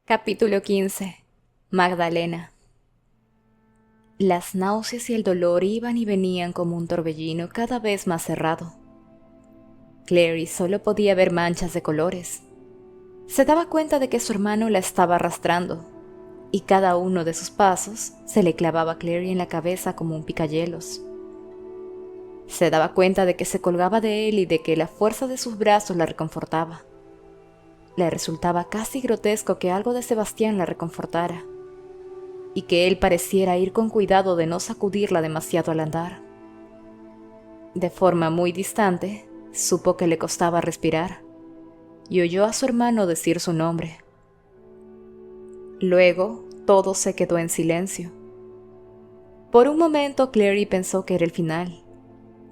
Capítulo 15. Magdalena. Las náuseas y el dolor iban y venían como un torbellino cada vez más cerrado. Clary solo podía ver manchas de colores. Se daba cuenta de que su hermano la estaba arrastrando, y cada uno de sus pasos se le clavaba a Clary en la cabeza como un picayelos. Se daba cuenta de que se colgaba de él y de que la fuerza de sus brazos la reconfortaba. Le resultaba casi grotesco que algo de Sebastián la reconfortara, y que él pareciera ir con cuidado de no sacudirla demasiado al andar. De forma muy distante, supo que le costaba respirar, y oyó a su hermano decir su nombre. Luego, todo se quedó en silencio. Por un momento, Clary pensó que era el final,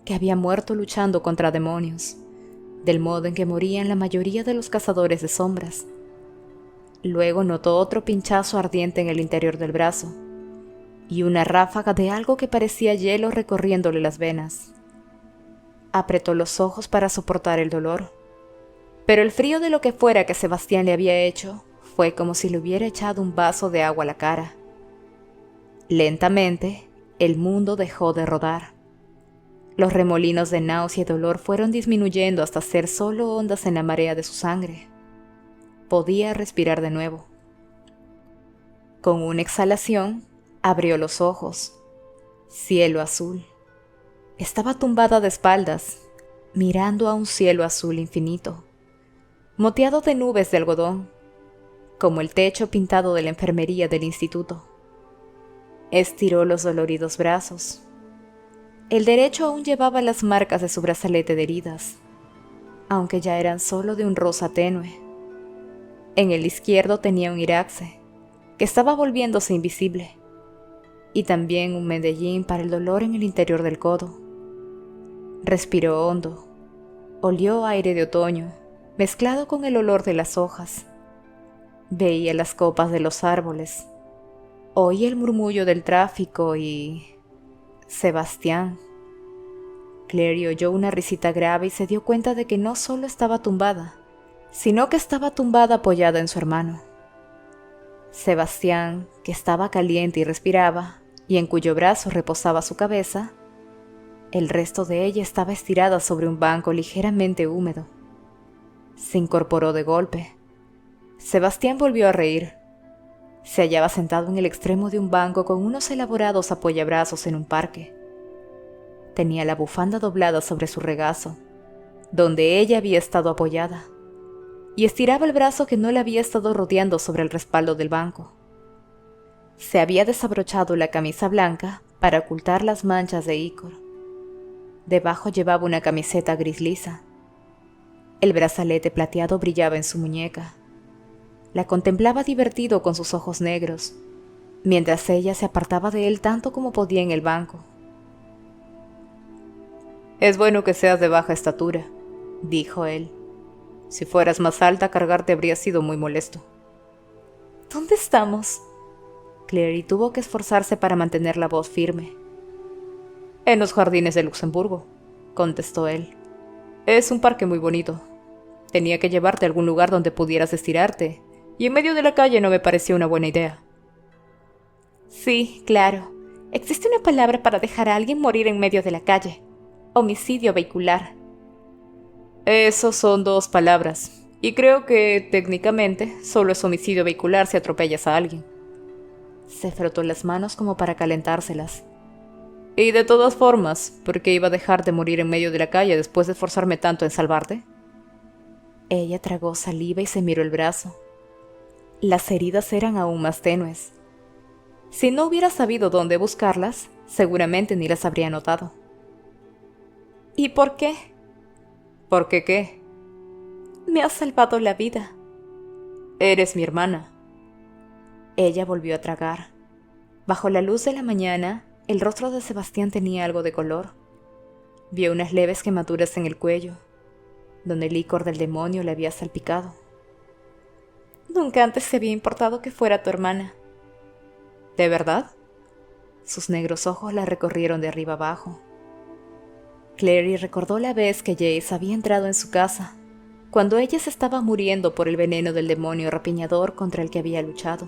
que había muerto luchando contra demonios, del modo en que morían la mayoría de los cazadores de sombras. Luego notó otro pinchazo ardiente en el interior del brazo, y una ráfaga de algo que parecía hielo recorriéndole las venas. Apretó los ojos para soportar el dolor, pero el frío de lo que fuera que Sebastián le había hecho fue como si le hubiera echado un vaso de agua a la cara. Lentamente, el mundo dejó de rodar. Los remolinos de náusea y dolor fueron disminuyendo hasta ser solo ondas en la marea de su sangre. Podía respirar de nuevo. Con una exhalación, abrió los ojos. Cielo azul. Estaba tumbada de espaldas, mirando a un cielo azul infinito, moteado de nubes de algodón, como el techo pintado de la enfermería del instituto. Estiró los doloridos brazos. El derecho aún llevaba las marcas de su brazalete de heridas, aunque ya eran solo de un rosa tenue. En el izquierdo tenía un iraxe, que estaba volviéndose invisible, y también un medellín para el dolor en el interior del codo. Respiró hondo, olió aire de otoño, mezclado con el olor de las hojas. Veía las copas de los árboles, oía el murmullo del tráfico y... Sebastián. Clary oyó una risita grave y se dio cuenta de que no solo estaba tumbada, sino que estaba tumbada apoyada en su hermano. Sebastián, que estaba caliente y respiraba, y en cuyo brazo reposaba su cabeza, el resto de ella estaba estirada sobre un banco ligeramente húmedo. Se incorporó de golpe. Sebastián volvió a reír. Se hallaba sentado en el extremo de un banco con unos elaborados apoyabrazos en un parque. Tenía la bufanda doblada sobre su regazo, donde ella había estado apoyada, y estiraba el brazo que no le había estado rodeando sobre el respaldo del banco. Se había desabrochado la camisa blanca para ocultar las manchas de ícor. Debajo llevaba una camiseta gris lisa. El brazalete plateado brillaba en su muñeca. La contemplaba divertido con sus ojos negros, mientras ella se apartaba de él tanto como podía en el banco. «Es bueno que seas de baja estatura», dijo él. «Si fueras más alta, cargarte habría sido muy molesto». «¿Dónde estamos?» Clary tuvo que esforzarse para mantener la voz firme. «En los jardines de Luxemburgo», contestó él. «Es un parque muy bonito. Tenía que llevarte a algún lugar donde pudieras estirarte, y en medio de la calle no me pareció una buena idea». «Sí, claro. Existe una palabra para dejar a alguien morir en medio de la calle. Homicidio vehicular». «Esos son dos palabras, y creo que, técnicamente, solo es homicidio vehicular si atropellas a alguien». Se frotó las manos como para calentárselas. «Y de todas formas, ¿por qué iba a dejar de morir en medio de la calle después de esforzarme tanto en salvarte?» Ella tragó saliva y se miró el brazo. Las heridas eran aún más tenues. Si no hubiera sabido dónde buscarlas, seguramente ni las habría notado. «¿Y por qué?» «¿Por qué qué?» «Me has salvado la vida». «Eres mi hermana». Ella volvió a tragar. Bajo la luz de la mañana, el rostro de Sebastián tenía algo de color. Vio unas leves quemaduras en el cuello, donde el licor del demonio le había salpicado. «Nunca antes se había importado que fuera tu hermana». «¿De verdad?» Sus negros ojos la recorrieron de arriba abajo. Clary recordó la vez que Jace había entrado en su casa, cuando ella se estaba muriendo por el veneno del demonio rapiñador contra el que había luchado.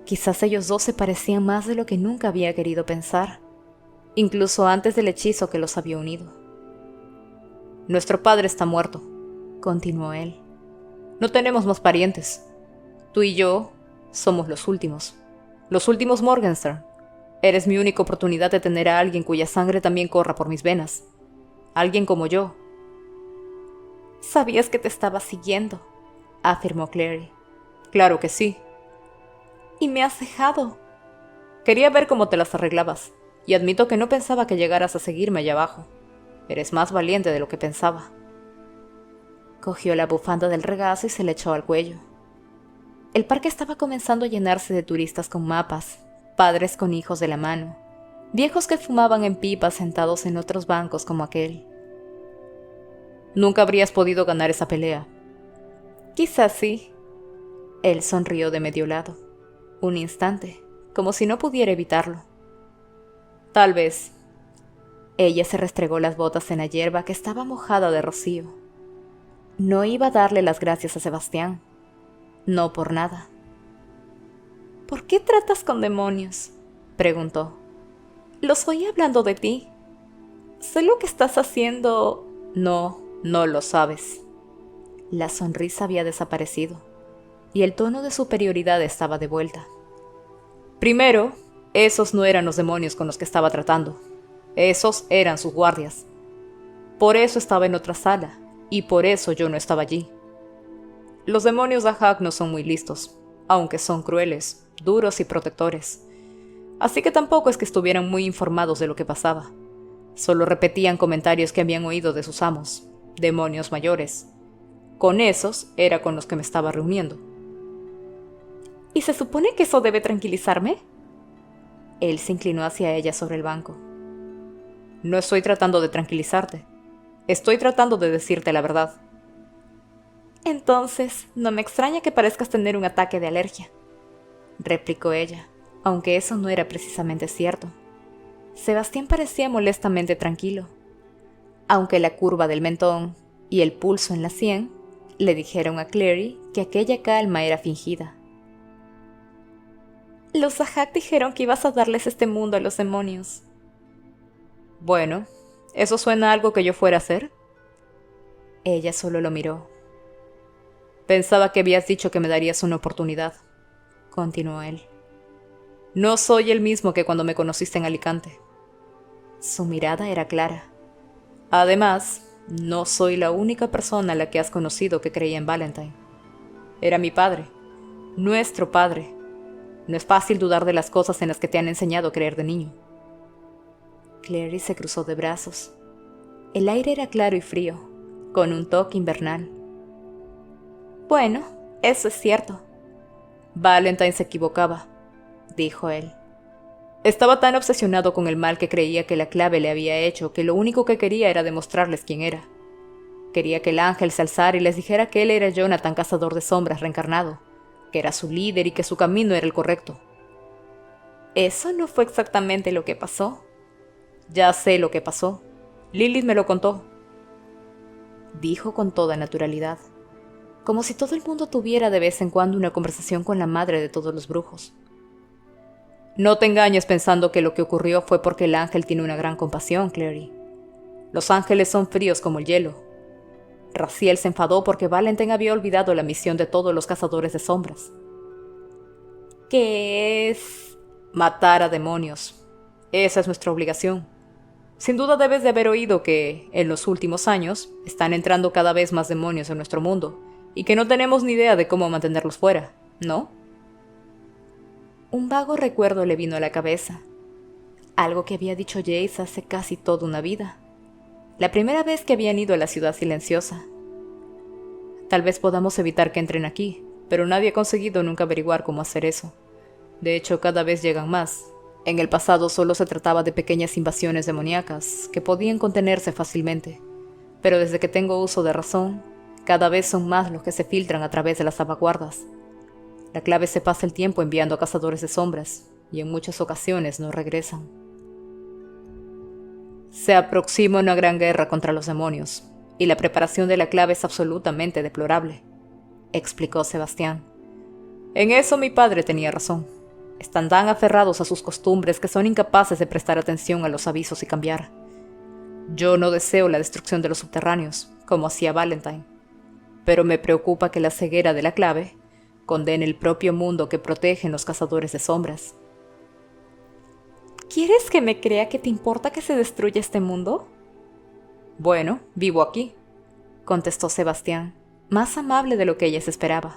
Quizás ellos dos se parecían más de lo que nunca había querido pensar, incluso antes del hechizo que los había unido. Nuestro padre está muerto, continuó él. No tenemos más parientes. Tú y yo somos los últimos Morgenstern. Eres mi única oportunidad de tener a alguien cuya sangre también corra por mis venas. Alguien como yo. Sabías que te estaba siguiendo, afirmó Clary. Claro que sí. Y me has dejado. Quería ver cómo te las arreglabas, y admito que no pensaba que llegaras a seguirme allá abajo. Eres más valiente de lo que pensaba. Cogió la bufanda del regazo y se la echó al cuello. El parque estaba comenzando a llenarse de turistas con mapas, padres con hijos de la mano, viejos que fumaban en pipas sentados en otros bancos como aquel. Nunca habrías podido ganar esa pelea. Quizás sí. Él sonrió de medio lado, un instante, como si no pudiera evitarlo. Tal vez. Ella se restregó las botas en la hierba que estaba mojada de rocío. No iba a darle las gracias a Sebastián. No por nada. ¿Por qué tratas con demonios?, preguntó. Los oí hablando de ti. Sé lo que estás haciendo. No lo sabes. La sonrisa había desaparecido, y el tono de superioridad estaba de vuelta. Primero, esos no eran los demonios con los que estaba tratando. Esos eran sus guardias. Por eso estaba en otra sala, y por eso yo no estaba allí. Los demonios de Ahak no son muy listos, aunque son crueles, duros y protectores. Así que tampoco es que estuvieran muy informados de lo que pasaba. Solo repetían comentarios que habían oído de sus amos, demonios mayores. Con esos era con los que me estaba reuniendo. ¿Y se supone que eso debe tranquilizarme? Él se inclinó hacia ella sobre el banco. No estoy tratando de tranquilizarte. Estoy tratando de decirte la verdad. Entonces, no me extraña que parezcas tener un ataque de alergia, replicó ella, aunque eso no era precisamente cierto. Sebastián parecía molestamente tranquilo, aunque la curva del mentón y el pulso en la sien le dijeron a Clary que aquella calma era fingida. Los Ahak dijeron que ibas a darles este mundo a los demonios. Bueno, ¿eso suena a algo que yo fuera a hacer? Ella solo lo miró. Pensaba que habías dicho que me darías una oportunidad, continuó él. No soy el mismo que cuando me conociste en Alicante. Su mirada era clara. Además, no soy la única persona a la que has conocido que creía en Valentine. Era mi padre, nuestro padre. No es fácil dudar de las cosas en las que te han enseñado a creer de niño. Clary se cruzó de brazos. El aire era claro y frío, con un toque invernal. Bueno, eso es cierto. Valentine se equivocaba, dijo él. Estaba tan obsesionado con el mal que creía que la clave le había hecho que lo único que quería era demostrarles quién era. Quería que el ángel se alzara y les dijera que él era Jonathan, cazador de sombras reencarnado, que era su líder y que su camino era el correcto. Eso no fue exactamente lo que pasó. Ya sé lo que pasó. Lilith me lo contó, dijo con toda naturalidad, como si todo el mundo tuviera de vez en cuando una conversación con la madre de todos los brujos. No te engañes pensando que lo que ocurrió fue porque el ángel tiene una gran compasión, Clary. Los ángeles son fríos como el hielo. Raziel se enfadó porque Valentine había olvidado la misión de todos los cazadores de sombras. ¿Qué es? Matar a demonios. Esa es nuestra obligación. Sin duda debes de haber oído que, en los últimos años, están entrando cada vez más demonios en nuestro mundo, y que no tenemos ni idea de cómo mantenerlos fuera, ¿no? Un vago recuerdo le vino a la cabeza. Algo que había dicho Jace hace casi toda una vida. La primera vez que habían ido a la ciudad silenciosa. Tal vez podamos evitar que entren aquí, pero nadie ha conseguido nunca averiguar cómo hacer eso. De hecho, cada vez llegan más. En el pasado solo se trataba de pequeñas invasiones demoníacas que podían contenerse fácilmente, pero desde que tengo uso de razón, cada vez son más los que se filtran a través de las salvaguardas. La clave se pasa el tiempo enviando a cazadores de sombras, y en muchas ocasiones no regresan. Se aproxima una gran guerra contra los demonios. y la preparación de la clave es absolutamente deplorable, explicó Sebastián. En eso mi padre tenía razón. Están tan aferrados a sus costumbres que son incapaces de prestar atención a los avisos y cambiar. Yo no deseo la destrucción de los subterráneos, como hacía Valentine, pero me preocupa que la ceguera de la clave condene el propio mundo que protegen los cazadores de sombras. ¿Quieres que me crea que te importa que se destruya este mundo? Bueno, vivo aquí, contestó Sebastián, más amable de lo que ella se esperaba.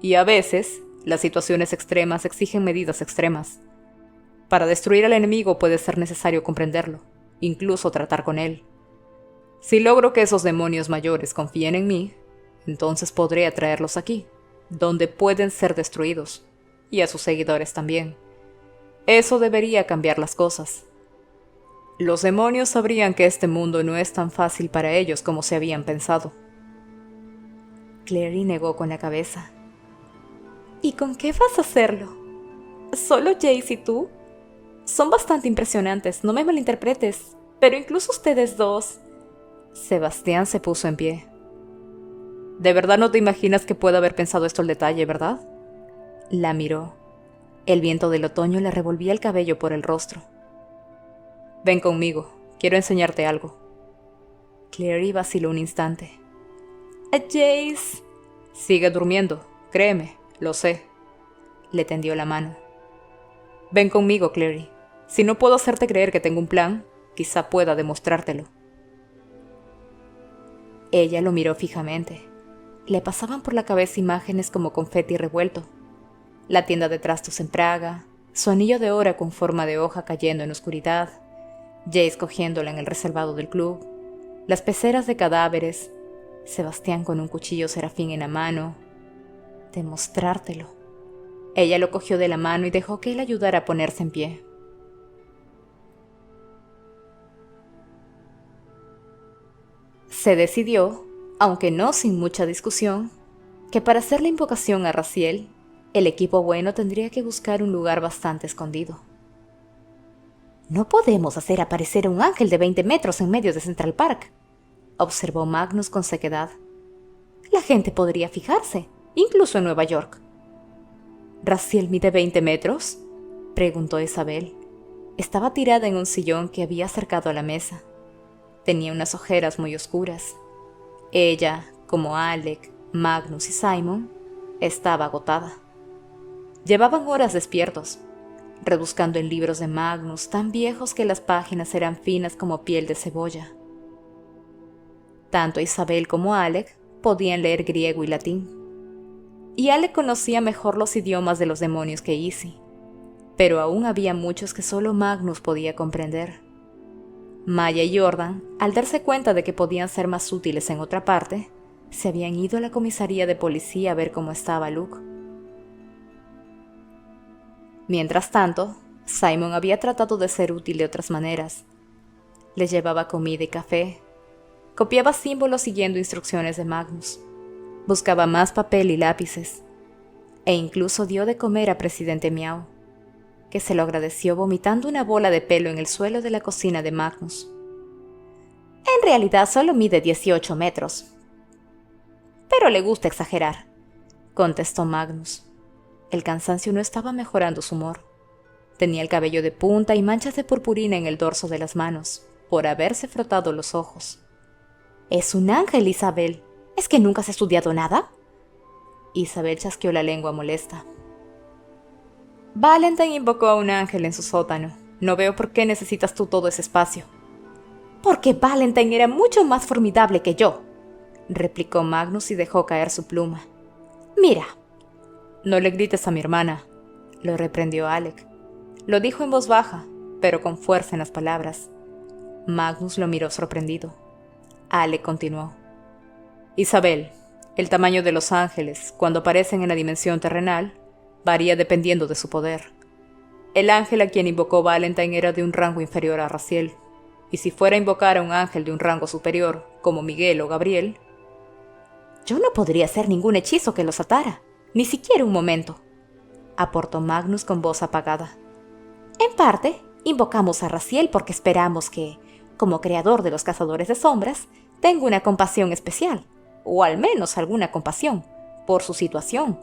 Y a veces, las situaciones extremas exigen medidas extremas. Para destruir al enemigo puede ser necesario comprenderlo, incluso tratar con él. Si logro que esos demonios mayores confíen en mí, entonces podré atraerlos aquí, donde pueden ser destruidos, y a sus seguidores también. Eso debería cambiar las cosas. Los demonios sabrían que este mundo no es tan fácil para ellos como se habían pensado. Clary negó con la cabeza. ¿Y con qué vas a hacerlo? ¿Solo Jace y tú? Son bastante impresionantes, no me malinterpretes, pero incluso ustedes dos. Sebastián se puso en pie. ¿De verdad no te imaginas que pueda haber pensado esto al detalle, verdad? La miró. El viento del otoño le revolvía el cabello por el rostro. Ven conmigo, quiero enseñarte algo. Clary vaciló un instante. Jace. Sigue durmiendo, créeme, lo sé. Le tendió la mano. Ven conmigo, Clary. Si no puedo hacerte creer que tengo un plan, quizá pueda demostrártelo. Ella lo miró fijamente. Le pasaban por la cabeza imágenes como confeti revuelto. La tienda de trastos en Praga, su anillo de hora con forma de hoja cayendo en oscuridad, Jace cogiéndola en el reservado del club, las peceras de cadáveres, Sebastián con un cuchillo serafín en la mano. Demostrártelo. Ella lo cogió de la mano y dejó que él ayudara a ponerse en pie. Se decidió, aunque no sin mucha discusión, que para hacer la invocación a Raziel, el equipo bueno tendría que buscar un lugar bastante escondido. No podemos hacer aparecer a un ángel de 20 metros en medio de Central Park, observó Magnus con sequedad. La gente podría fijarse, incluso en Nueva York. ¿Raziel mide 20 metros? Preguntó Isabel. Estaba tirada en un sillón que había acercado a la mesa. Tenía unas ojeras muy oscuras. Ella, como Alec, Magnus y Simon, estaba agotada. Llevaban horas despiertos, rebuscando en libros de Magnus tan viejos que las páginas eran finas como piel de cebolla. Tanto Isabel como Alec podían leer griego y latín. Y Alec conocía mejor los idiomas de los demonios que Izzy, pero aún había muchos que solo Magnus podía comprender. Maya y Jordan, al darse cuenta de que podían ser más útiles en otra parte, se habían ido a la comisaría de policía a ver cómo estaba Luke. Mientras tanto, Simon había tratado de ser útil de otras maneras. Les llevaba comida y café, copiaba símbolos siguiendo instrucciones de Magnus, buscaba más papel y lápices, e incluso dio de comer a Presidente Miau, que se lo agradeció vomitando una bola de pelo en el suelo de la cocina de Magnus. En realidad solo mide 18 metros. Pero le gusta exagerar, contestó Magnus. El cansancio no estaba mejorando su humor. Tenía el cabello de punta y manchas de purpurina en el dorso de las manos, por haberse frotado los ojos. «Es un ángel, Isabel. ¿Es que nunca has estudiado nada?» Isabel chasqueó la lengua molesta. Valentine invocó a un ángel en su sótano. No veo por qué necesitas tú todo ese espacio. Porque Valentine era mucho más formidable que yo, replicó Magnus y dejó caer su pluma. Mira. No le grites a mi hermana, lo reprendió Alec. Lo dijo en voz baja, pero con fuerza en las palabras. Magnus lo miró sorprendido. Alec continuó. Isabel, el tamaño de los ángeles, cuando aparecen en la dimensión terrenal, varía dependiendo de su poder. El ángel a quien invocó Valentine era de un rango inferior a Raziel, y si fuera a invocar a un ángel de un rango superior, como Miguel o Gabriel, yo no podría hacer ningún hechizo que los atara, ni siquiera un momento, aportó Magnus con voz apagada. En parte, invocamos a Raziel porque esperamos que, como creador de los cazadores de sombras, tengo una compasión especial, o al menos alguna compasión, por su situación.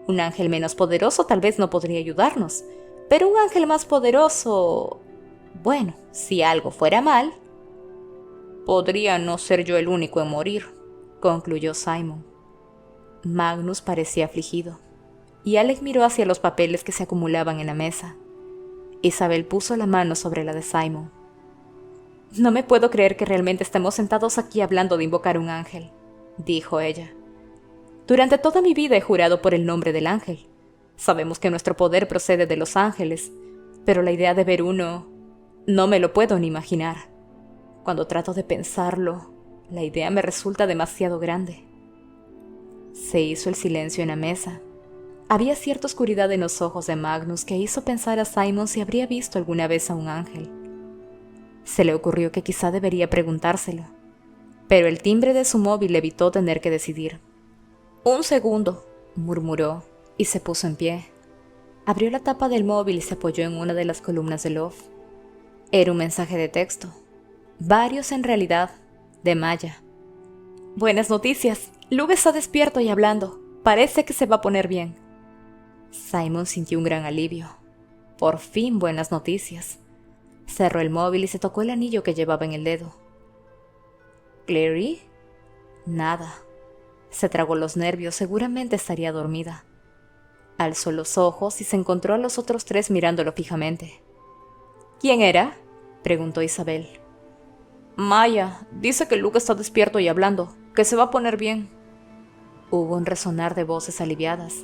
Un ángel menos poderoso tal vez no podría ayudarnos, pero un ángel más poderoso... Bueno, si algo fuera mal... Podría no ser yo el único en morir, concluyó Simon. Magnus parecía afligido, y Alec miró hacia los papeles que se acumulaban en la mesa. Isabel puso la mano sobre la de Simon. No me puedo creer que realmente estemos sentados aquí hablando de invocar un ángel, dijo ella. Durante toda mi vida he jurado por el nombre del ángel. Sabemos que nuestro poder procede de los ángeles, pero la idea de ver uno no me lo puedo ni imaginar. Cuando trato de pensarlo, la idea me resulta demasiado grande. Se hizo el silencio en la mesa. Había cierta oscuridad en los ojos de Magnus que hizo pensar a Simon si habría visto alguna vez a un ángel. Se le ocurrió que quizá debería preguntárselo, pero el timbre de su móvil le evitó tener que decidir. «Un segundo», murmuró, y se puso en pie. Abrió la tapa del móvil y se apoyó en una de las columnas del loft. Era un mensaje de texto. Varios en realidad, de Maya. «Buenas noticias. Lube está despierto y hablando. Parece que se va a poner bien». Simon sintió un gran alivio. Por fin buenas noticias. Cerró el móvil y se tocó el anillo que llevaba en el dedo. ¿Clary? Nada. Se tragó los nervios, seguramente estaría dormida. Alzó los ojos y se encontró a los otros tres mirándolo fijamente. «¿Quién era?», preguntó Isabel. «Maya, dice que Luke está despierto y hablando, que se va a poner bien». Hubo un resonar de voces aliviadas,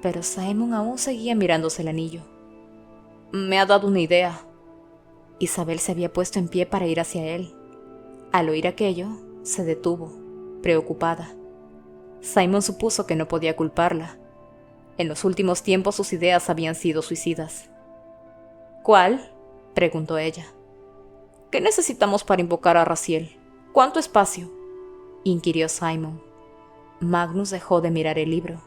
pero Simon aún seguía mirándose el anillo. «Me ha dado una idea». Isabel se había puesto en pie para ir hacia él. Al oír aquello, se detuvo, preocupada. Simon supuso que no podía culparla. En los últimos tiempos sus ideas habían sido suicidas. «¿Cuál?», preguntó ella. «¿Qué necesitamos para invocar a Raziel? ¿Cuánto espacio?», inquirió Simon. Magnus dejó de mirar el libro.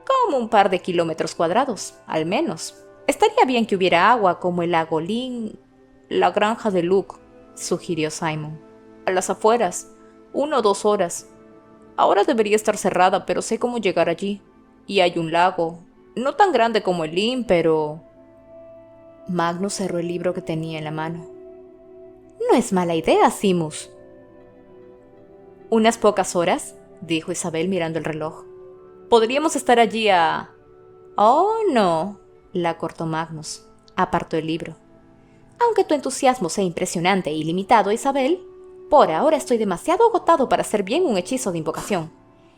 «Como un par de kilómetros cuadrados, al menos. Estaría bien que hubiera agua, como el lago Lynn, la granja de Luke», sugirió Simon. «A las afueras, 1 o 2 horas. Ahora debería estar cerrada, pero sé cómo llegar allí. Y hay un lago, no tan grande como el Lynn, pero...». Magnus cerró el libro que tenía en la mano. «No es mala idea, Simus». «Unas pocas horas», dijo Isabel mirando el reloj. «Podríamos estar allí a...». «Oh, no», la cortó Magnus. Apartó el libro. «Aunque tu entusiasmo sea impresionante e ilimitado, Isabel, por ahora estoy demasiado agotado para hacer bien un hechizo de invocación.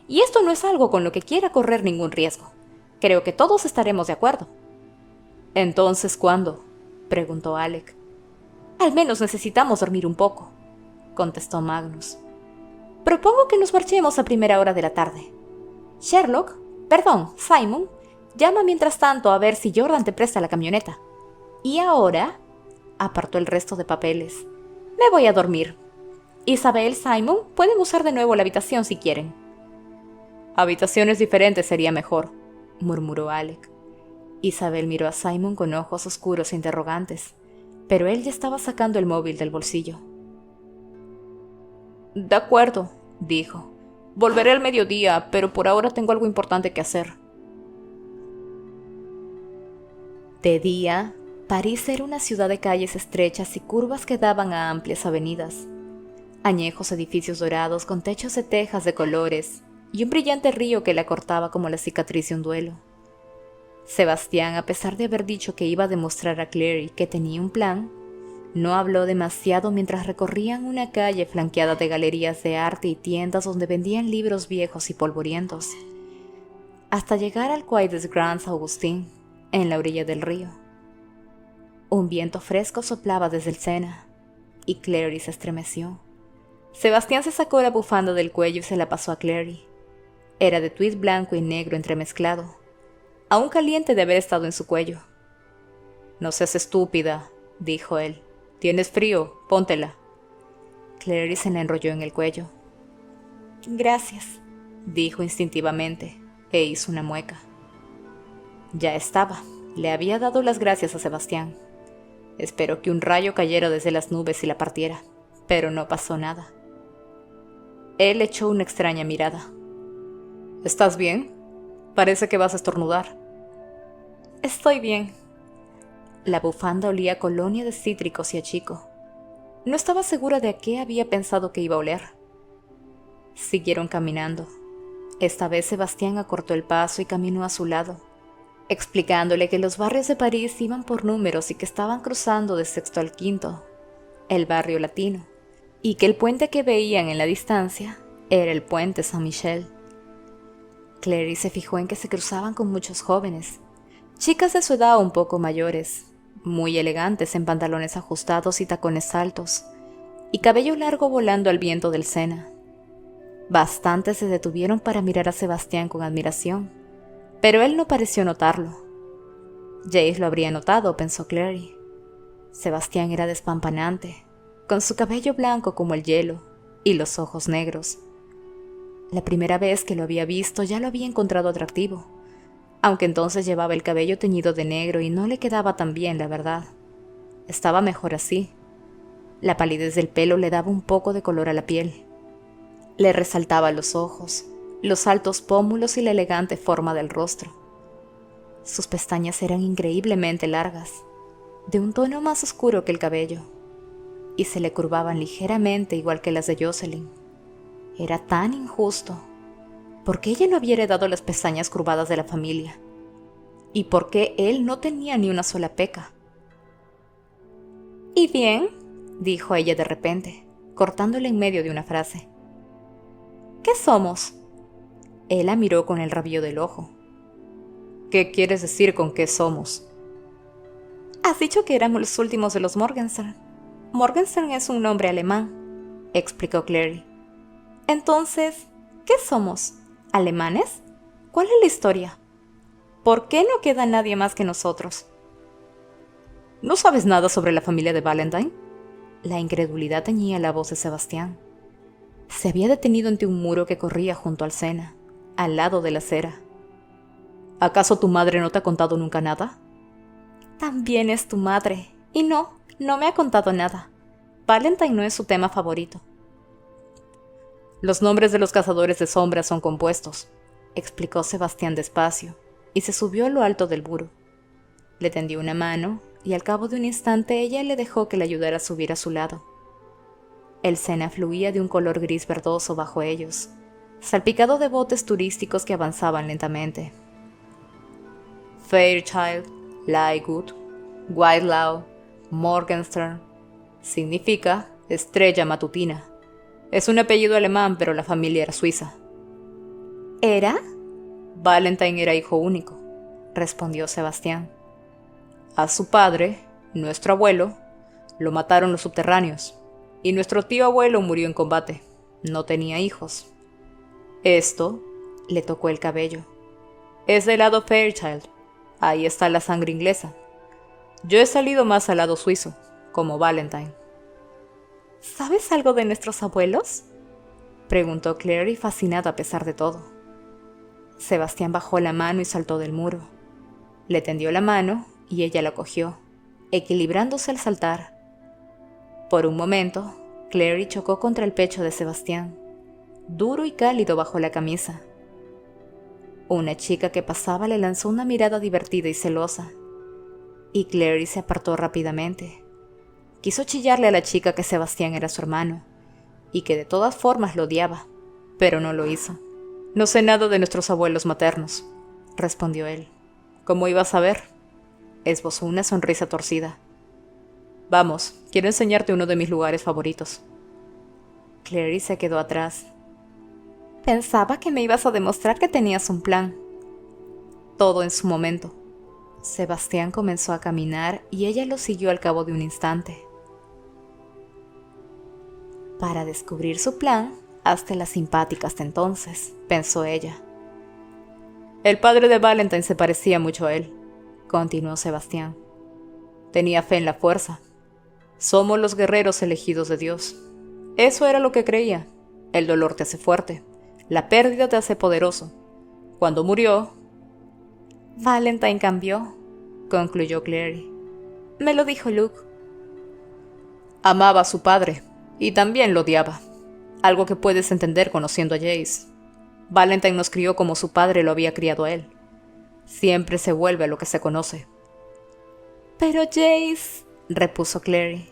Y esto no es algo con lo que quiera correr ningún riesgo. Creo que todos estaremos de acuerdo». «¿Entonces cuándo?», preguntó Alec. «Al menos necesitamos dormir un poco», contestó Magnus. «Propongo que nos marchemos a primera hora de la tarde. Simon, llama mientras tanto a ver si Jordan te presta la camioneta. Y ahora», apartó el resto de papeles, «me voy a dormir. Isabel, Simon, pueden usar de nuevo la habitación si quieren». «Habitaciones diferentes sería mejor», murmuró Alec. Isabel miró a Simon con ojos oscuros e interrogantes, pero él ya estaba sacando el móvil del bolsillo. «De acuerdo», dijo. «Volveré al mediodía, pero por ahora tengo algo importante que hacer». De día, París era una ciudad de calles estrechas y curvas que daban a amplias avenidas. Añejos edificios dorados con techos de tejas de colores y un brillante río que la cortaba como la cicatriz de un duelo. Sebastián, a pesar de haber dicho que iba a demostrar a Clary que tenía un plan, no habló demasiado mientras recorrían una calle flanqueada de galerías de arte y tiendas donde vendían libros viejos y polvorientos, hasta llegar al Quai des Grands Augustins, en la orilla del río. Un viento fresco soplaba desde el Sena, y Clary se estremeció. Sebastián se sacó la bufanda del cuello y se la pasó a Clary. Era de tweed blanco y negro entremezclado, aún caliente de haber estado en su cuello. «No seas estúpida», dijo él. «Tienes frío, póntela». Clary se la enrolló en el cuello. «Gracias», dijo instintivamente, e hizo una mueca. Ya estaba. Le había dado las gracias a Sebastián. Esperó que un rayo cayera desde las nubes y la partiera, pero no pasó nada. Él echó una extraña mirada. ¿Estás bien? Parece que vas a estornudar. Estoy bien. La bufanda olía a colonia de cítricos y a chico. No estaba segura de a qué había pensado que iba a oler. Siguieron caminando. Esta vez Sebastián acortó el paso y caminó a su lado, explicándole que los barrios de París iban por números y que estaban cruzando de sexto al quinto, el barrio latino, y que el puente que veían en la distancia era el puente Saint-Michel. Clary se fijó en que se cruzaban con muchos jóvenes, chicas de su edad un poco mayores, muy elegantes en pantalones ajustados y tacones altos, y cabello largo volando al viento del Sena. Bastantes se detuvieron para mirar a Sebastián con admiración, pero él no pareció notarlo. Jace lo habría notado, pensó Clary. Sebastián era despampanante, con su cabello blanco como el hielo y los ojos negros. La primera vez que lo había visto ya lo había encontrado atractivo, aunque entonces llevaba el cabello teñido de negro y no le quedaba tan bien, la verdad. Estaba mejor así. La palidez del pelo le daba un poco de color a la piel. Le resaltaba los ojos, los altos pómulos y la elegante forma del rostro. Sus pestañas eran increíblemente largas, de un tono más oscuro que el cabello, y se le curvaban ligeramente igual que las de Jocelyn. Era tan injusto. ¿Por qué ella no había heredado las pestañas curvadas de la familia? ¿Y por qué él no tenía ni una sola peca? «¿Y bien?», dijo ella de repente, cortándole en medio de una frase. «¿Qué somos?». Él la miró con el rabillo del ojo. «¿Qué quieres decir con qué somos?». «Has dicho que éramos los últimos de los Morgenstern. Morgenstern es un nombre alemán», explicó Clary. «Entonces, ¿qué somos? ¿Alemanes? ¿Cuál es la historia? ¿Por qué no queda nadie más que nosotros?». «¿No sabes nada sobre la familia de Valentine?». La incredulidad teñía la voz de Sebastián. Se había detenido ante un muro que corría junto al Sena, al lado de la acera. «¿Acaso tu madre no te ha contado nunca nada?». «También es tu madre, y no me ha contado nada. Valentine no es su tema favorito». «Los nombres de los cazadores de sombras son compuestos», explicó Sebastián despacio, y se subió a lo alto del muro. Le tendió una mano, y al cabo de un instante ella le dejó que le ayudara a subir a su lado. El Sena fluía de un color gris verdoso bajo ellos, salpicado de botes turísticos que avanzaban lentamente. Fairchild, Lygood, Whitelaw, Morgenstern. Significa estrella matutina. Es un apellido alemán, pero la familia era suiza. ¿Era? Valentine era hijo único, respondió Sebastián. A su padre, nuestro abuelo, lo mataron los subterráneos, y nuestro tío abuelo murió en combate. No tenía hijos. Esto le tocó el cabello. Es del lado Fairchild. Ahí está la sangre inglesa. Yo he salido más al lado suizo, como Valentine. ¿Sabes algo de nuestros abuelos?, preguntó Clary, fascinada a pesar de todo. Sebastián bajó la mano y saltó del muro. Le tendió la mano y ella la cogió, equilibrándose al saltar. Por un momento, Clary chocó contra el pecho de Sebastián, duro y cálido bajo la camisa. Una chica que pasaba le lanzó una mirada divertida y celosa, y Clary se apartó rápidamente. Quiso chillarle a la chica que Sebastián era su hermano, y que de todas formas lo odiaba, pero no lo hizo. «No sé nada de nuestros abuelos maternos», respondió él. «¿Cómo iba a saber?». Esbozó una sonrisa torcida. «Vamos, quiero enseñarte uno de mis lugares favoritos». Clary se quedó atrás. «Pensaba que me ibas a demostrar que tenías un plan». Todo en su momento. Sebastián comenzó a caminar y ella lo siguió al cabo de un instante. Para descubrir su plan, hazte la simpática hasta entonces, pensó ella. «El padre de Valentine se parecía mucho a él», continuó Sebastián. «Tenía fe en la fuerza. Somos los guerreros elegidos de Dios. Eso era lo que creía. El dolor te hace fuerte. La pérdida te hace poderoso. Cuando murió...». «Valentine cambió», concluyó Clary. «Me lo dijo Luke». «Amaba a su padre, Y también lo odiaba, algo que puedes entender conociendo a Jace. Valentine nos crió como su padre lo había criado a él. Siempre se vuelve a lo que se conoce. Pero Jace, repuso Clary,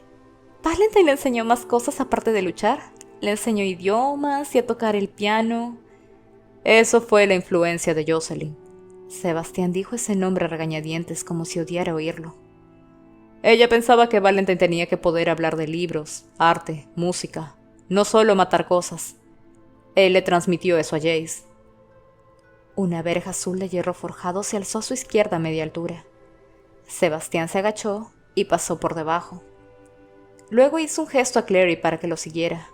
Valentine le enseñó más cosas aparte de luchar. Le enseñó idiomas y a tocar el piano. Eso fue la influencia de Jocelyn. Sebastián dijo ese nombre a regañadientes como si odiara oírlo. Ella pensaba que Valentine tenía que poder hablar de libros, arte, música, no solo matar cosas. Él le transmitió eso a Jace. Una verja azul de hierro forjado se alzó a su izquierda a media altura. Sebastián se agachó y pasó por debajo. Luego hizo un gesto a Clary para que lo siguiera.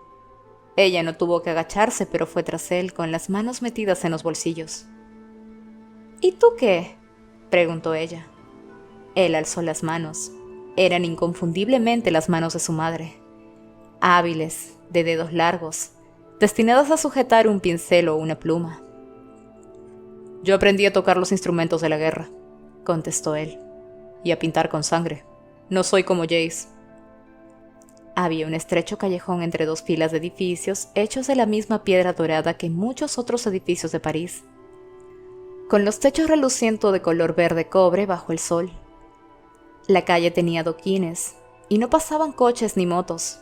Ella no tuvo que agacharse, pero fue tras él con las manos metidas en los bolsillos. ¿Y tú qué?, preguntó ella. Él alzó las manos. Eran inconfundiblemente las manos de su madre. Hábiles, de dedos largos, destinadas a sujetar un pincel o una pluma. Yo aprendí a tocar los instrumentos de la guerra, contestó él, y a pintar con sangre. No soy como Jace. Había un estrecho callejón entre dos filas de edificios hechos de la misma piedra dorada que muchos otros edificios de París, con los techos reluciendo de color verde cobre bajo el sol. La calle tenía adoquines y no pasaban coches ni motos.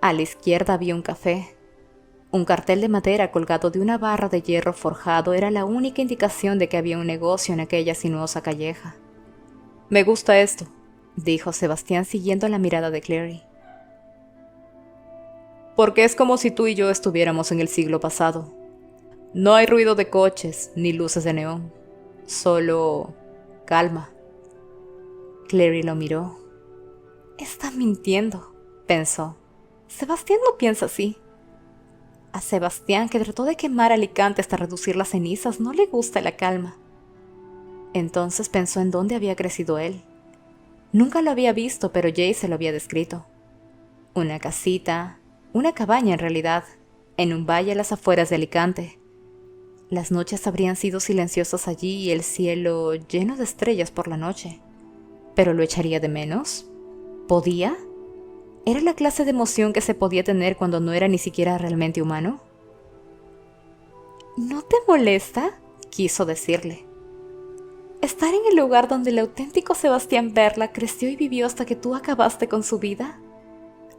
A la izquierda había un café. Un cartel de madera colgado de una barra de hierro forjado era la única indicación de que había un negocio en aquella sinuosa calleja. Me gusta esto, dijo Sebastián siguiendo la mirada de Clary. Porque es como si tú y yo estuviéramos en el siglo pasado. No hay ruido de coches ni luces de neón, solo calma. Clary lo miró. Está mintiendo, pensó. Sebastián no piensa así. A Sebastián, que trató de quemar Alicante hasta reducir las cenizas, no le gusta la calma. Entonces pensó en dónde había crecido él. Nunca lo había visto, pero Jay se lo había descrito. Una casita, una cabaña en realidad, en un valle a las afueras de Alicante. Las noches habrían sido silenciosas allí y el cielo lleno de estrellas por la noche. ¿Pero lo echaría de menos? ¿Podía? ¿Era la clase de emoción que se podía tener cuando no era ni siquiera realmente humano? ¿No te molesta?, quiso decirle. ¿Estar en el lugar donde el auténtico Sebastián Verla creció y vivió hasta que tú acabaste con su vida?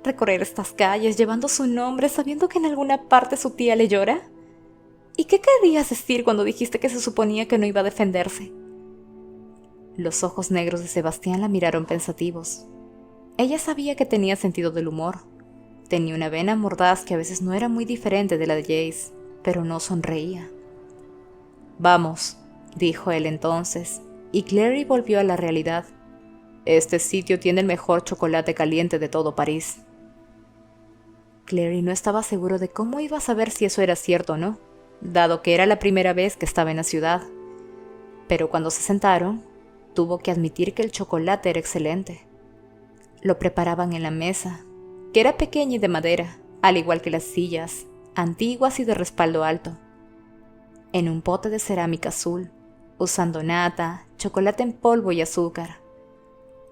¿Recorrer estas calles llevando su nombre sabiendo que en alguna parte su tía le llora? ¿Y qué querías decir cuando dijiste que se suponía que no iba a defenderse? Los ojos negros de Sebastián la miraron pensativos. Ella sabía que tenía sentido del humor. Tenía una vena mordaz que a veces no era muy diferente de la de Jace, pero no sonreía. Vamos, dijo él entonces, y Clary volvió a la realidad. Este sitio tiene el mejor chocolate caliente de todo París. Clary no estaba seguro de cómo iba a saber si eso era cierto o no, dado que era la primera vez que estaba en la ciudad. Pero cuando se sentaron, tuvo que admitir que el chocolate era excelente. Lo preparaban en la mesa, que era pequeña y de madera, al igual que las sillas, antiguas y de respaldo alto. En un pote de cerámica azul, usando nata, chocolate en polvo y azúcar.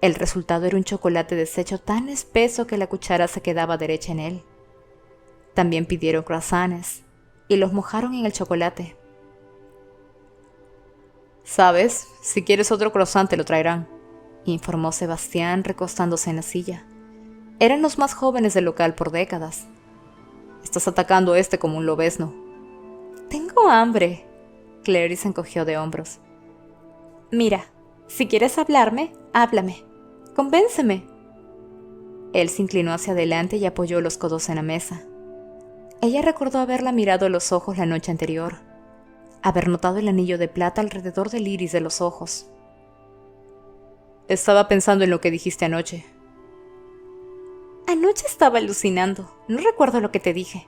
El resultado era un chocolate deshecho tan espeso que la cuchara se quedaba derecha en él. También pidieron croissants y los mojaron en el chocolate. ¿Sabes? Si quieres otro croissant te lo traerán, informó Sebastián recostándose en la silla. Eran los más jóvenes del local por décadas. Estás atacando a este como un lobezno. Tengo hambre. Clary se encogió de hombros. Mira, si quieres hablarme, háblame. Convénceme. Él se inclinó hacia adelante y apoyó los codos en la mesa. Ella recordó haberla mirado a los ojos la noche anterior, haber notado el anillo de plata alrededor del iris de los ojos. Estaba pensando en lo que dijiste anoche. Anoche estaba alucinando. No recuerdo lo que te dije.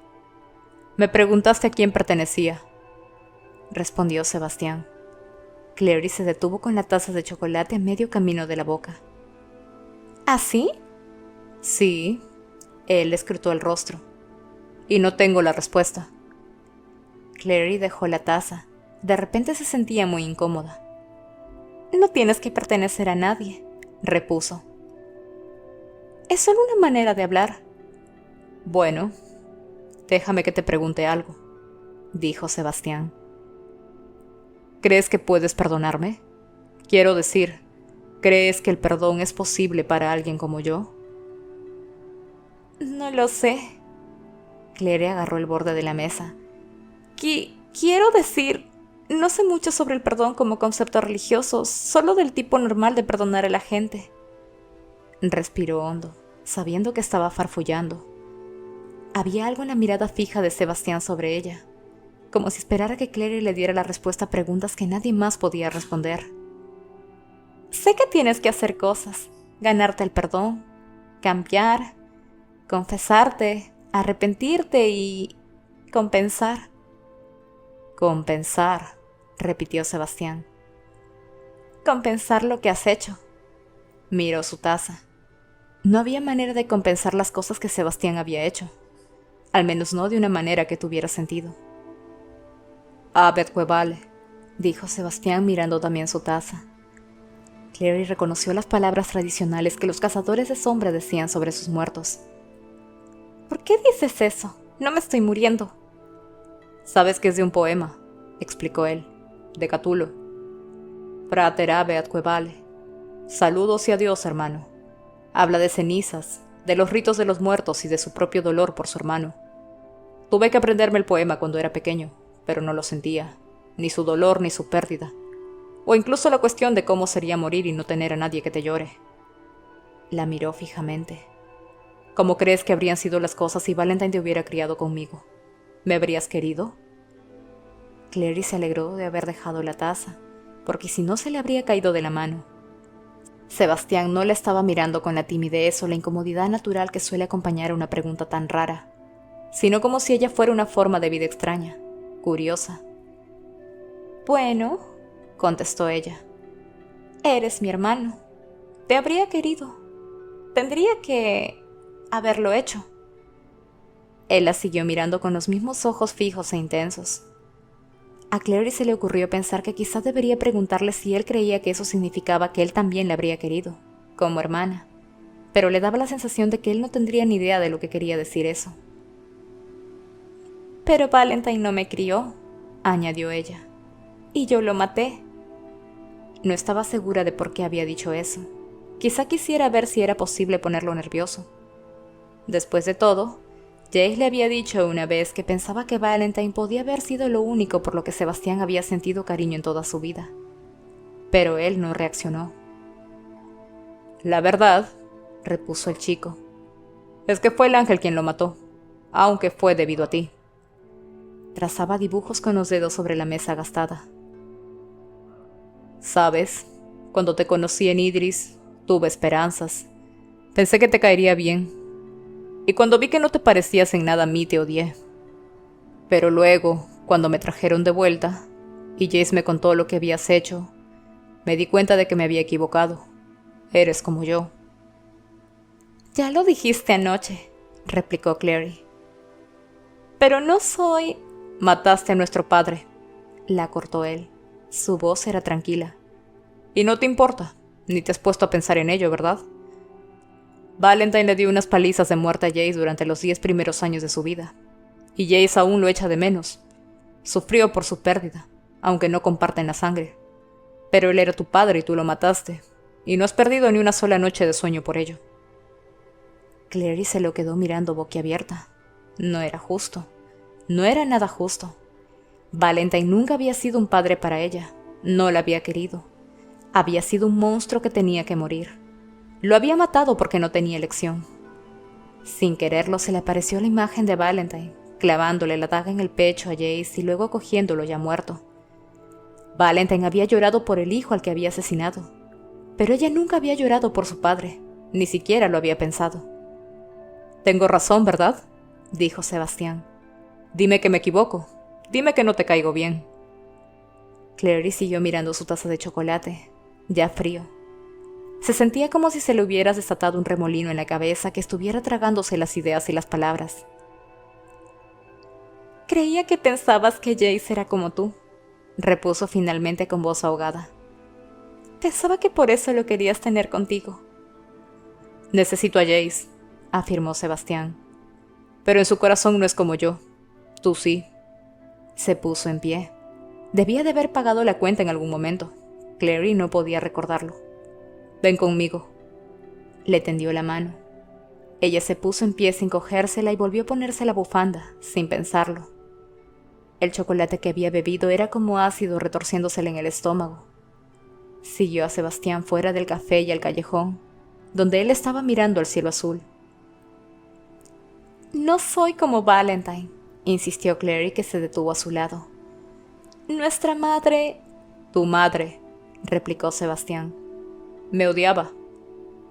Me preguntaste a quién pertenecía, respondió Sebastián. Clary se detuvo con la taza de chocolate a medio camino de la boca. ¿Ah, sí? Sí. Él le escrutó el rostro. Y no tengo la respuesta. Clary dejó la taza. De repente se sentía muy incómoda. No tienes que pertenecer a nadie, repuso. Es solo una manera de hablar. Bueno, déjame que te pregunte algo, dijo Sebastián. ¿Crees que puedes perdonarme? Quiero decir, ¿crees que el perdón es posible para alguien como yo? No lo sé. Claire agarró el borde de la mesa. Quiero decir, no sé mucho sobre el perdón como concepto religioso, solo del tipo normal de perdonar a la gente. Respiró hondo, sabiendo que estaba farfullando. Había algo en la mirada fija de Sebastián sobre ella, como si esperara que Claire le diera la respuesta a preguntas que nadie más podía responder. Sé que tienes que hacer cosas, ganarte el perdón, cambiar, confesarte, arrepentirte y compensar. Compensar, repitió Sebastián. Compensar lo que has hecho. Miró su taza. No había manera de compensar las cosas que Sebastián había hecho, al menos no de una manera que tuviera sentido. Abedhuebale, dijo Sebastián mirando también su taza. Clary reconoció las palabras tradicionales que los cazadores de sombra decían sobre sus muertos. ¿Por qué dices eso? No me estoy muriendo. Sabes que es de un poema, explicó él, de Catulo. Frater Abedhuebale. Saludos y adiós, hermano. Habla de cenizas, de los ritos de los muertos y de su propio dolor por su hermano. Tuve que aprenderme el poema cuando era pequeño, pero no lo sentía, ni su dolor ni su pérdida, o incluso la cuestión de cómo sería morir y no tener a nadie que te llore. La miró fijamente. ¿Cómo crees que habrían sido las cosas si Valentine te hubiera criado conmigo? ¿Me habrías querido? Clary se alegró de haber dejado la taza, porque si no se le habría caído de la mano. Sebastián no la estaba mirando con la timidez o la incomodidad natural que suele acompañar a una pregunta tan rara, sino como si ella fuera una forma de vida extraña, curiosa. Bueno, contestó ella, eres mi hermano. Te habría querido. Tendría que haberlo hecho. Él la siguió mirando con los mismos ojos fijos e intensos. A Clary se le ocurrió pensar que quizás debería preguntarle si él creía que eso significaba que él también la habría querido, como hermana, pero le daba la sensación de que él no tendría ni idea de lo que quería decir eso. Pero Valentine no me crió, añadió ella, y yo lo maté. No estaba segura de por qué había dicho eso. Quizá quisiera ver si era posible ponerlo nervioso. Después de todo, Jace le había dicho una vez que pensaba que Valentine podía haber sido lo único por lo que Sebastián había sentido cariño en toda su vida. Pero él no reaccionó. La verdad, repuso el chico, es que fue el ángel quien lo mató, aunque fue debido a ti. Trazaba dibujos con los dedos sobre la mesa gastada. Sabes, cuando te conocí en Idris, tuve esperanzas. Pensé que te caería bien. Y cuando vi que no te parecías en nada a mí, te odié. Pero luego, cuando me trajeron de vuelta, y Jace me contó lo que habías hecho, me di cuenta de que me había equivocado. Eres como yo. Ya lo dijiste anoche, replicó Clary. Pero no soy... Mataste a nuestro padre, la cortó él. Su voz era tranquila. Y no te importa, ni te has puesto a pensar en ello, ¿verdad? Valentine le dio unas palizas de muerte a Jace durante los 10 primeros años de su vida, y Jace aún lo echa de menos. Sufrió por su pérdida, aunque no comparten la sangre. Pero él era tu padre y tú lo mataste, y no has perdido ni una sola noche de sueño por ello. Clary se lo quedó mirando boquiabierta. No era justo. No era nada justo. Valentine nunca había sido un padre para ella. No la había querido. Había sido un monstruo que tenía que morir. Lo había matado porque no tenía elección. Sin quererlo se le apareció la imagen de Valentine, clavándole la daga en el pecho a Jace y luego cogiéndolo ya muerto. Valentine había llorado por el hijo al que había asesinado, pero ella nunca había llorado por su padre, ni siquiera lo había pensado. Tengo razón, ¿verdad? Dijo Sebastián. Dime que me equivoco. Dime que no te caigo bien. Clary siguió mirando su taza de chocolate, ya frío. Se sentía como si se le hubiera desatado un remolino en la cabeza que estuviera tragándose las ideas y las palabras. Creía que pensabas que Jace era como tú, repuso finalmente con voz ahogada. Pensaba que por eso lo querías tener contigo. Necesito a Jace, afirmó Sebastián. pero en su corazón no es como yo. Tú sí. Se puso en pie. Debía de haber pagado la cuenta en algún momento. Clary no podía recordarlo. Ven conmigo. Le tendió la mano. Ella se puso en pie sin cogérsela y volvió a ponerse la bufanda, sin pensarlo. El chocolate que había bebido era como ácido retorciéndosele en el estómago. Siguió a Sebastián fuera del café y al callejón, donde él estaba mirando al cielo azul. No soy como Valentine, insistió Clary, que se detuvo a su lado. Nuestra madre... Tu madre, replicó Sebastián. Me odiaba.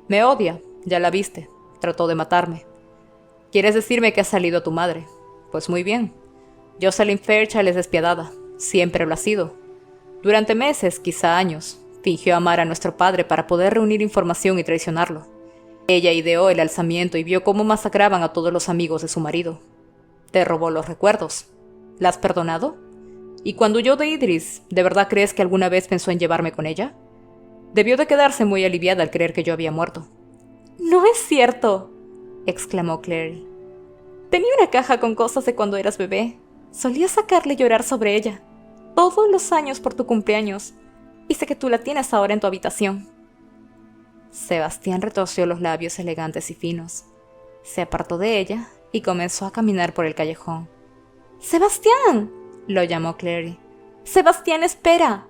Me odia, ya la viste. Trató de matarme. ¿Quieres decirme que ha salido tu madre? Pues muy bien. Jocelyn Fairchild es despiadada. Siempre lo ha sido. Durante meses, quizá años, fingió amar a nuestro padre para poder reunir información y traicionarlo. Ella ideó el alzamiento y vio cómo masacraban a todos los amigos de su marido. Te robó los recuerdos. ¿La has perdonado? Y cuando huyó de Idris, ¿de verdad crees que alguna vez pensó en llevarme con ella? Debió de quedarse muy aliviada al creer que yo había muerto. ¡No es cierto!, exclamó Clary. Tenía una caja con cosas de cuando eras bebé. Solía sacarle y llorar sobre ella, todos los años por tu cumpleaños, y sé que tú la tienes ahora en tu habitación. Sebastián retorció los labios elegantes y finos. Se apartó de ella y comenzó a caminar por el callejón. ¡Sebastián!, lo llamó Clary. ¡Sebastián, espera!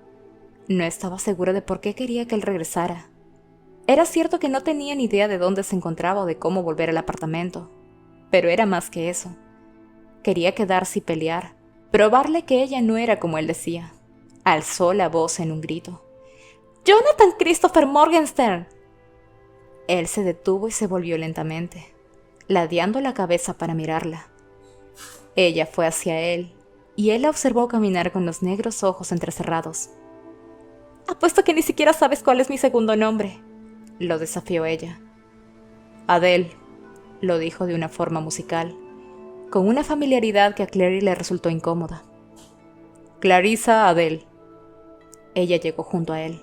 No estaba segura de por qué quería que él regresara. Era cierto que no tenía ni idea de dónde se encontraba o de cómo volver al apartamento, pero era más que eso. Quería quedarse y pelear, probarle que ella no era como él decía. Alzó la voz en un grito. ¡Jonathan Christopher Morgenstern! Él se detuvo y se volvió lentamente, ladeando la cabeza para mirarla. Ella fue hacia él, y él la observó caminar con los negros ojos entrecerrados. «Apuesto que ni siquiera sabes cuál es mi segundo nombre», lo desafió ella. «Adele», lo dijo de una forma musical, con una familiaridad que a Clary le resultó incómoda. «Clarissa Adele». Ella llegó junto a él.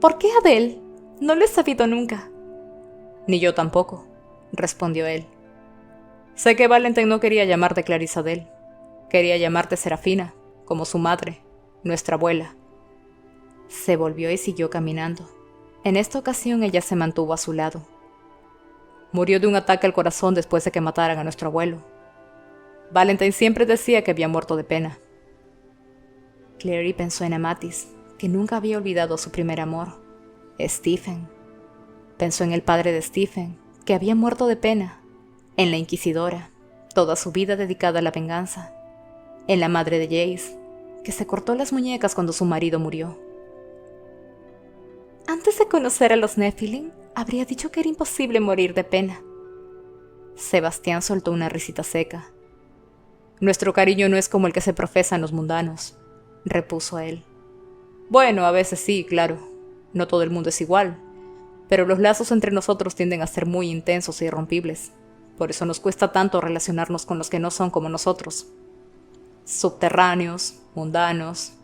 «¿Por qué Adele? No lo he sabido nunca». «Ni yo tampoco», respondió él. «Sé que Valentine no quería llamarte Clarissa Adele. Quería llamarte Serafina, como su madre, nuestra abuela». Se volvió y siguió caminando. En esta ocasión ella se mantuvo a su lado. «Murió de un ataque al corazón después de que mataran a nuestro abuelo. Valentine siempre decía que había muerto de pena». Clary pensó en Amatis, que nunca había olvidado su primer amor, Stephen. Pensó en el padre de Stephen, que había muerto de pena, en la inquisidora, toda su vida dedicada a la venganza, en la madre de Jace, que se cortó las muñecas cuando su marido murió. Antes de conocer a los Nephilim, habría dicho que era imposible morir de pena. Sebastián soltó una risita seca. «Nuestro cariño no es como el que se profesan los mundanos», repuso él. «Bueno, a veces sí, claro. No todo el mundo es igual. Pero los lazos entre nosotros tienden a ser muy intensos e irrompibles. Por eso nos cuesta tanto relacionarnos con los que no son como nosotros. Subterráneos, mundanos».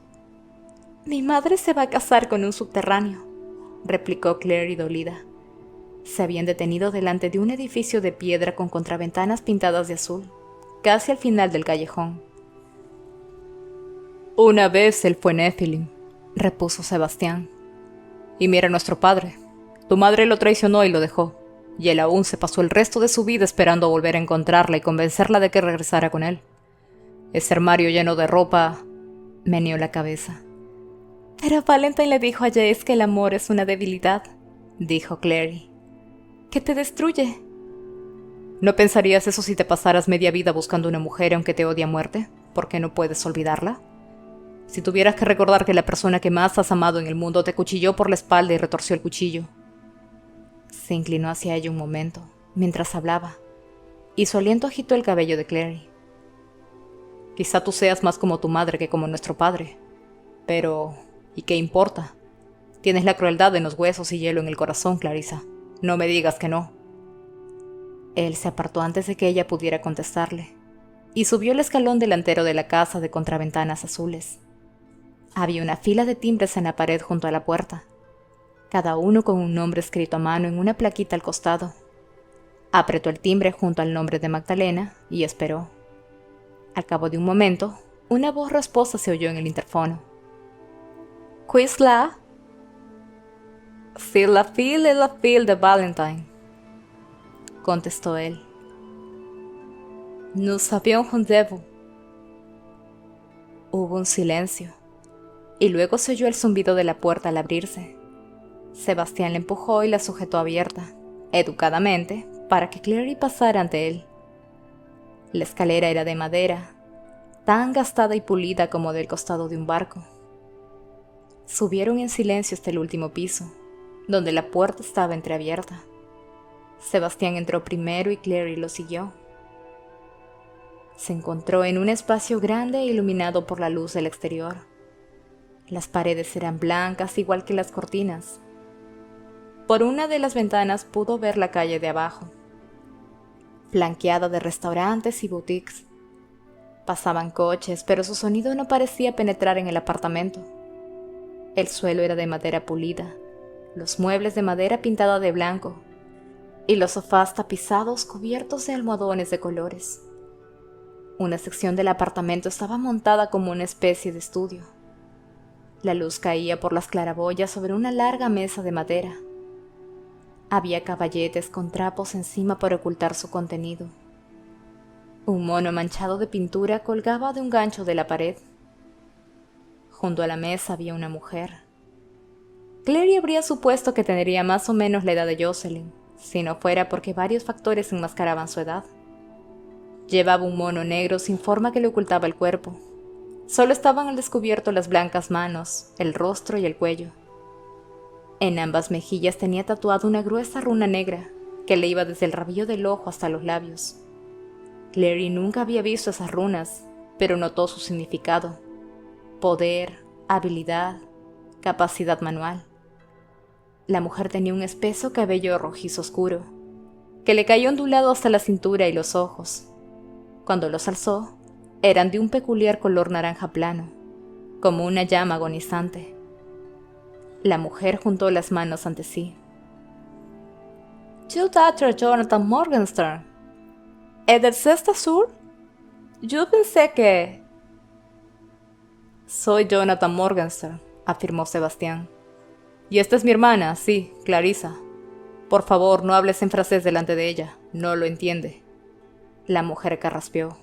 «Mi madre se va a casar con un subterráneo», replicó Clary dolida. Se habían detenido delante de un edificio de piedra con contraventanas pintadas de azul, casi al final del callejón. «Una vez él fue Nephilim», repuso Sebastián. «Y mira a nuestro padre. Tu madre lo traicionó y lo dejó, y él aún se pasó el resto de su vida esperando volver a encontrarla y convencerla de que regresara con él. Ese armario lleno de ropa...» meneó la cabeza. «Pero Valentine le dijo a Jace que el amor es una debilidad», dijo Clary. «Que te destruye». ¿No pensarías eso si te pasaras media vida buscando una mujer aunque te odie a muerte? ¿Por qué no puedes olvidarla? Si tuvieras que recordar que la persona que más has amado en el mundo te cuchilló por la espalda y retorció el cuchillo». Se inclinó hacia ella un momento, mientras hablaba, y su aliento agitó el cabello de Clary. «Quizá tú seas más como tu madre que como nuestro padre. Pero... ¿y qué importa? Tienes la crueldad en los huesos y hielo en el corazón, Clarissa. No me digas que no». Él se apartó antes de que ella pudiera contestarle, y subió el escalón delantero de la casa de contraventanas azules. Había una fila de timbres en la pared junto a la puerta, cada uno con un nombre escrito a mano en una plaquita al costado. Apretó el timbre junto al nombre de Magdalena y esperó. Al cabo de un momento, una voz rasposa se oyó en el interfono. «¿Quizla?» «C'est la fille de Valentine», contestó él. «Nous avions rendez-vous». Hubo un silencio, y luego se oyó el zumbido de la puerta al abrirse. Sebastián la empujó y la sujetó abierta, educadamente, para que Clary pasara ante él. La escalera era de madera, tan gastada y pulida como del costado de un barco. Subieron en silencio hasta el último piso, donde la puerta estaba entreabierta. Sebastián entró primero y Clary lo siguió. Se encontró en un espacio grande e iluminado por la luz del exterior. Las paredes eran blancas igual que las cortinas. Por una de las ventanas pudo ver la calle de abajo, flanqueada de restaurantes y boutiques. Pasaban coches, pero su sonido no parecía penetrar en el apartamento. El suelo era de madera pulida, los muebles de madera pintada de blanco, y los sofás tapizados cubiertos de almohadones de colores. Una sección del apartamento estaba montada como una especie de estudio. La luz caía por las claraboyas sobre una larga mesa de madera. Había caballetes con trapos encima para ocultar su contenido. Un mono manchado de pintura colgaba de un gancho de la pared. Junto a la mesa había una mujer. Clary habría supuesto que tendría más o menos la edad de Jocelyn, si no fuera porque varios factores enmascaraban su edad. Llevaba un mono negro sin forma que le ocultaba el cuerpo. Solo estaban al descubierto las blancas manos, el rostro y el cuello. En ambas mejillas tenía tatuada una gruesa runa negra que le iba desde el rabillo del ojo hasta los labios. Clary nunca había visto esas runas, pero notó su significado: poder, habilidad, capacidad manual. La mujer tenía un espeso cabello rojizo oscuro, que le cayó ondulado hasta la cintura y los ojos. Cuando los alzó, eran de un peculiar color naranja plano, como una llama agonizante. La mujer juntó las manos ante sí. «Tu Dr. Jonathan Morgenstern, ¿es del Cesta Sur? Yo pensé que...» «Soy Jonathan Morgenstern», afirmó Sebastián. «Y esta es mi hermana, sí, Clarissa. Por favor, no hables en francés delante de ella, no lo entiende». La mujer carraspeó.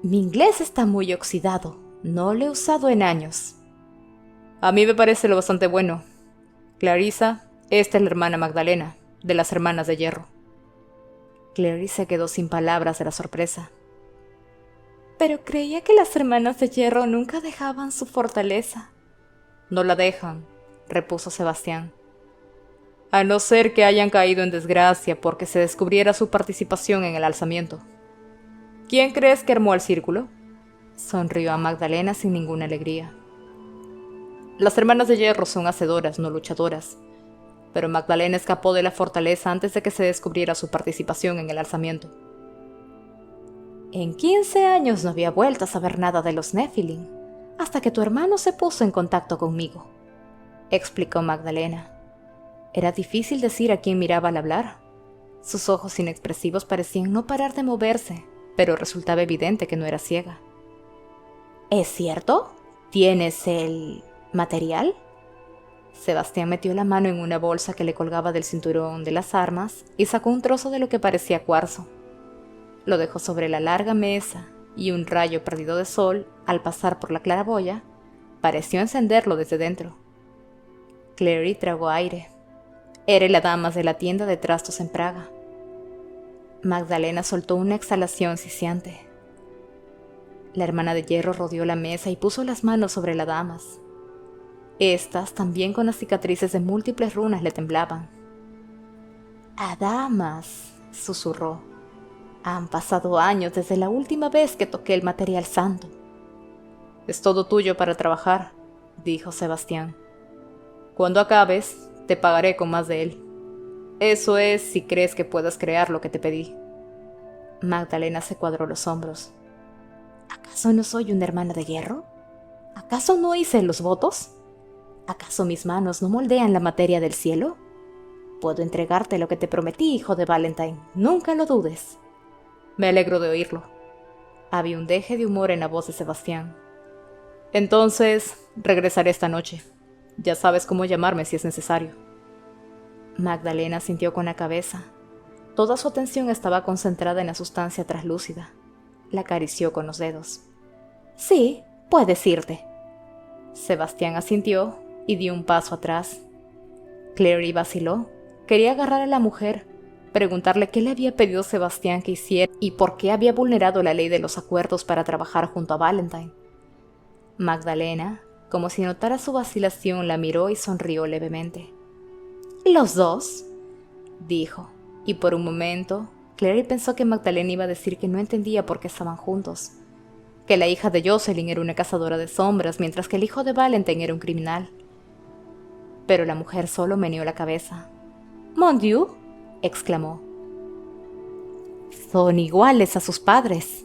«Mi inglés está muy oxidado, no lo he usado en años». «A mí me parece lo bastante bueno. Clarissa, esta es la hermana Magdalena, de las hermanas de hierro». Clary se quedó sin palabras de la sorpresa. «Pero creía que las hermanas de hierro nunca dejaban su fortaleza». «No la dejan», repuso Sebastián. «A no ser que hayan caído en desgracia porque se descubriera su participación en el alzamiento». «¿Quién crees que armó el círculo?», sonrió a Magdalena sin ninguna alegría. «Las hermanas de hierro son hacedoras, no luchadoras, pero Magdalena escapó de la fortaleza antes de que se descubriera su participación en el alzamiento». «En 15 años no había vuelto a saber nada de los Nephilim, hasta que tu hermano se puso en contacto conmigo», explicó Magdalena. Era difícil decir a quién miraba al hablar. Sus ojos inexpresivos parecían no parar de moverse, pero resultaba evidente que no era ciega. «¿Es cierto? ¿Tienes el material?» Sebastián metió la mano en una bolsa que le colgaba del cinturón de las armas y sacó un trozo de lo que parecía cuarzo. Lo dejó sobre la larga mesa y un rayo perdido de sol, al pasar por la claraboya, pareció encenderlo desde dentro. Clary tragó aire. Era el adamas de la tienda de trastos en Praga. Magdalena soltó una exhalación siseante. La hermana de hierro rodeó la mesa y puso las manos sobre las damas. Estas, también con las cicatrices de múltiples runas, le temblaban. «Adamas», susurró. «Han pasado años desde la última vez que toqué el material santo». «Es todo tuyo para trabajar», dijo Sebastián. «Cuando acabes, te pagaré con más de él. Eso es si crees que puedas crear lo que te pedí». Magdalena se cuadró los hombros. «¿Acaso no soy una hermana de hierro? ¿Acaso no hice los votos? ¿Acaso mis manos no moldean la materia del cielo?» Puedo entregarte lo que te prometí, hijo de Valentine. Nunca lo dudes. Me alegro de oírlo. Había un deje de humor en la voz de Sebastián. Entonces, regresaré esta noche. Ya sabes cómo llamarme si es necesario. Magdalena sintió con la cabeza. Toda su atención estaba concentrada en la sustancia traslúcida. La acarició con los dedos. Sí, puedes irte. Sebastián asintió y dio un paso atrás. Clary vaciló. Quería agarrar a la mujer, preguntarle qué le había pedido Sebastián que hiciera y por qué había vulnerado la ley de los acuerdos para trabajar junto a Valentine. Magdalena, como si notara su vacilación, la miró y sonrió levemente. ¿Los dos?, dijo, y por un momento, Clary pensó que Magdalena iba a decir que no entendía por qué estaban juntos, que la hija de Jocelyn era una cazadora de sombras, mientras que el hijo de Valentine era un criminal. Pero la mujer solo meneó la cabeza. «Mon Dieu», exclamó. «Son iguales a sus padres».